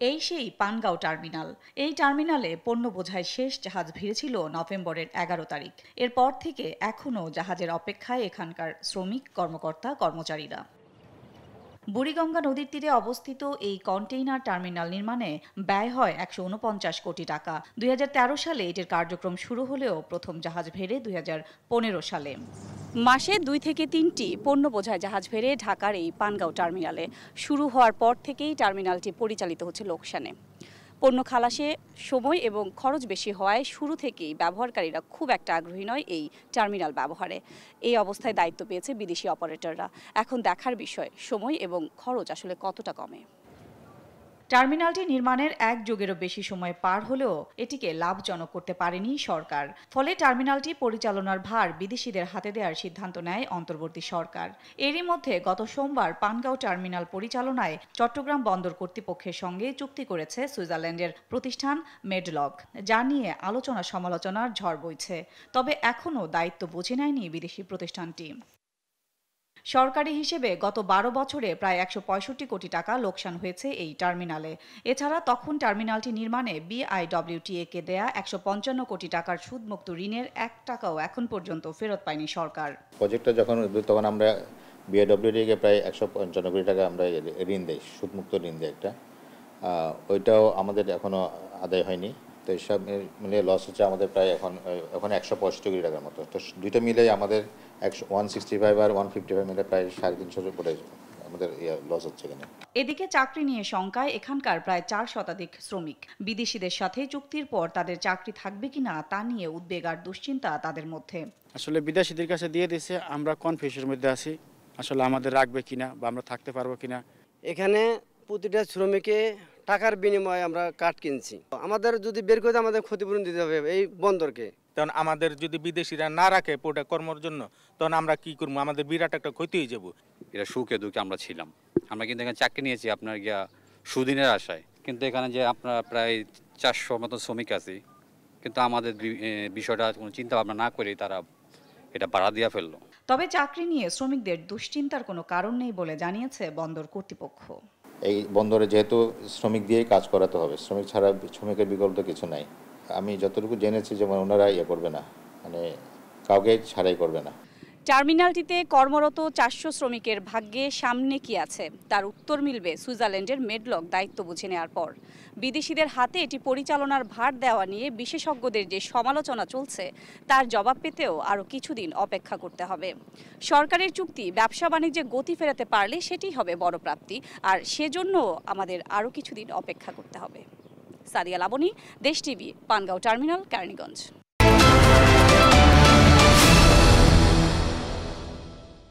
এই সেই পানগাঁও টার্মিনাল। এই টার্মিনালে পণ্য বোঝাই শেষ জাহাজ ভিড়েছিল নভেম্বরের ১১ তারিখ। এরপর থেকে এখনও জাহাজের অপেক্ষায় এখানকার শ্রমিক, কর্মকর্তা, কর্মচারীরা। বুড়িগঙ্গা নদীর তীরে অবস্থিত এই কন্টেইনার টার্মিনাল নির্মাণে ব্যয় হয় ১৪৯ কোটি টাকা। ২০১৩ সালে এটির কার্যক্রম শুরু হলেও প্রথম জাহাজ ভেড়ে ২০১৫ সালে। মাসে ২ থেকে ৩টি পণ্য বোঝাই জাহাজ ভেড়ে ঢাকার এই পানগাঁও টার্মিনালে। শুরু হওয়ার পর থেকেই টার্মিনালটি পরিচালিত হচ্ছে লোকসানে। পণ্য খালাসে সময় এবং খরচ বেশি হওয়ায় শুরু থেকেই ব্যবহারকারীরা খুব একটা আগ্রহী নয় এই টার্মিনাল ব্যবহারে। এই অবস্থায় দায়িত্ব পেয়েছে বিদেশি অপারেটররা। এখন দেখার বিষয় সময় এবং খরচ আসলে কতটা কমে। টার্মিনালটি নির্মাণের ১ যুগেরও বেশি সময় পার হলেও এটিকে লাভজনক করতে পারেনি সরকার। ফলে টার্মিনালটি পরিচালনার ভার বিদেশিদের হাতে দেওয়ার সিদ্ধান্ত নেয় অন্তর্বর্তী সরকার। এরই মধ্যে গত সোমবার পানগাঁও টার্মিনাল পরিচালনায় চট্টগ্রাম বন্দর কর্তৃপক্ষের সঙ্গে চুক্তি করেছে সুইজারল্যান্ডের প্রতিষ্ঠান মেডলগ, যা নিয়ে আলোচনা সমালোচনার ঝড় বইছে। তবে এখনও দায়িত্ব বুঝে নেয়নি বিদেশি প্রতিষ্ঠানটি। সরকারি হিসেবে গত ১২ বছরে প্রায় ১৬৫ কোটি টাকা লোকসান হয়েছে এই টার্মিনালে। এছাড়া তখন টার্মিনালটি নির্মাণে বিআইডব্লিউটিএ-কে দেয়া ১৫৫ কোটি টাকার সুদমুক্ত ঋণের ১ টাকাও এখন পর্যন্ত ফেরত পায়নি সরকার। প্রজেক্টটা যখন তখন আমরা বিআইডব্লিউটিএ-কে প্রায় ১৫৫ কোটি টাকা আমরা ঋণ দেই, সুদমুক্ত ঋণ দেই একটা। ওইটাও আমাদের এখনো আদায় হয়নি। তো এইসব মিলিয়ে লস হচ্ছে আমাদের প্রায় এখন ১৬৫ কোটি টাকার মতো। তো দুইটা মিলে আমাদের 165 আর 155 মিলে প্রায় ৩৫০ উপরে আমাদের লস হচ্ছে এখানে। এদিকে চাকরি নিয়ে শঙ্কায় এখানকার প্রায় ৪ শতাধিক শ্রমিক। বিদেশিদের সাথে চুক্তির পর তাদের চাকরি থাকবে কিনা তা নিয়ে উদ্বেগ আর দুশ্চিন্তা তাদের মধ্যে। আসলে বিদেশিদের কাছে দিয়ে দিয়েছে, আমরা কনফিউশনের মধ্যে আছি আসলে আমাদের রাখবে কিনা বা আমরা থাকতে পারবো কিনা। এখানে প্রতিটা শ্রমিকে টাকার বিনিময়ে আমরা কাঠ কিনছি। আমাদের যদি বের করে আমাদের ক্ষতিপূরণ দিতে হবে এই বন্দরকে। তখন আমাদের যদি বিদেশিরা না রাখে পোটা কর্মের জন্য, তখন আমরা কি করবো? আমাদের বিরাট একটা ক্ষতি হয়ে যাবো। এটা সুখে দুঃখে আমরা ছিলাম। আমরা কিন্তু এখানে চাকরি নিয়েছি আপনার সুদিনের আশায়, কিন্তু এখানে যে আপনার প্রায় ৪০০ মতো শ্রমিক আছে, কিন্তু আমাদের বিষয়টা কোনো চিন্তা ভাবনা না করেই তারা এটা বাড়া দিয়ে ফেললো। তবে চাকরি নিয়ে শ্রমিকদের দুশ্চিন্তার কোনো কারণ নেই বলে জানিয়েছে বন্দর কর্তৃপক্ষ। এই বন্দরে যেহেতু শ্রমিক দিয়েই কাজ করাতে হবে, শ্রমিক ছাড়া শ্রমিকের বিকল্প কিছু নাই। আমি যতটুকু জেনেছি যে ওনারা করবে না, মানে কাউকে ছাড়াই করবে না। টার্মিনালটিতে কর্মরত ৪০০ শ্রমিকের ভাগ্যে সামনে কি আছে তার উত্তর মিলবে সুইজারল্যান্ডের মেডলগ দায়িত্ব বুঝে নেওয়ার পর। বিদেশিদের হাতে এটি পরিচালনার ভার দেওয়া নিয়ে বিশেষজ্ঞদের যে সমালোচনা চলছে তার জবাব পেতেও আরও কিছুদিন অপেক্ষা করতে হবে। সরকারের চুক্তি ব্যবসা বাণিজ্যে গতি ফেরাতে পারলে সেটিই হবে বড় প্রাপ্তি, আর সেজন্য আমাদের আরও কিছুদিন অপেক্ষা করতে হবে। সাদিয়া লাবনী, দেশ টিভি, পানগাঁও টার্মিনাল, কেরানীগঞ্জ।